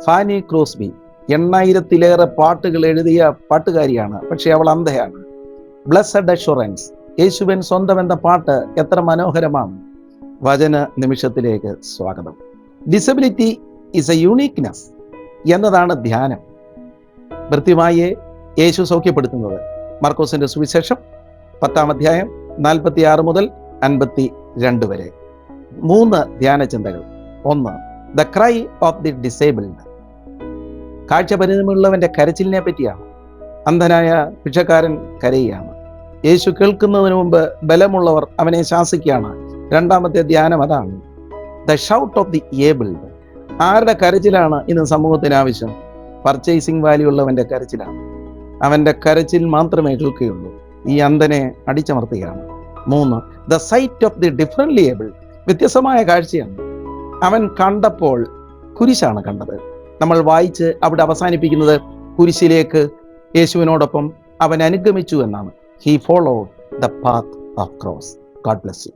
Fani Crosby 8,000-ലേറെ പാട്ടുകൾ എഴുതിയ പാട്ടുകാരിയാണ്. പക്ഷെ അവൾ അന്ധയാണ്. ബ്ലെസ്സഡ് അഷുറൻസ്, യേശുവൻ സ്വന്തം എന്ന പാട്ട് എത്ര മനോഹരമാണ്. വചന നിമിഷത്തിലേക്ക് സ്വാഗതം. ഡിസബിലിറ്റി ഈസ് എ യൂണീക്നെസ് എന്നതാണ് ധ്യാനം. കൃത്യമായി യേശു സൗഖ്യപ്പെടുത്തുന്നത്. മർക്കോസിന്റെ സുവിശേഷം 10-ാം അധ്യായം 46 മുതൽ 52 വരെ. 3 ധ്യാന ചിന്തകൾ. 1, the cry of the disabled. കാഴ്ച പരിമിതിയുള്ളവന്റെ കരച്ചിലിനെ പറ്റിയാണ്. അന്ധനായ ഭിക്ഷക്കാരൻ കരയുകയാണ്. യേശു കേൾക്കുന്നതിന് മുമ്പ് ബലമുള്ളവർ അവനെ ശാസിക്കുകയാണ്. 2ാമത്തെ ധ്യാനം അതാണ്. The shout of the abled. ആരുടെ കരച്ചിലാണ് ഇന്ന് സമൂഹത്തിന് ആവശ്യം? പർച്ചേസിംഗ് വാല്യൂ ഉള്ളവന്റെ കരച്ചിലാണ്. അവന്റെ കരച്ചിൽ മാത്രമേ കേൾക്കുകയുള്ളൂ. ഈ അന്ധനെ അടിച്ചമർത്തുകയാണ്. 3, the sight of the differently abled. വ്യത്യസ്തമായ കാഴ്ചയാണ്. അവൻ കണ്ടപ്പോൾ കുരിശാണ് കണ്ടത്. നമ്മൾ വായിച്ച് അവിടെ അവസാനിപ്പിക്കുന്നത് കുരിശിലേക്ക് യേശുവിനോടൊപ്പം അവൻ അനുഗമിച്ചു എന്നാണ്. He followed the path of cross. God bless you.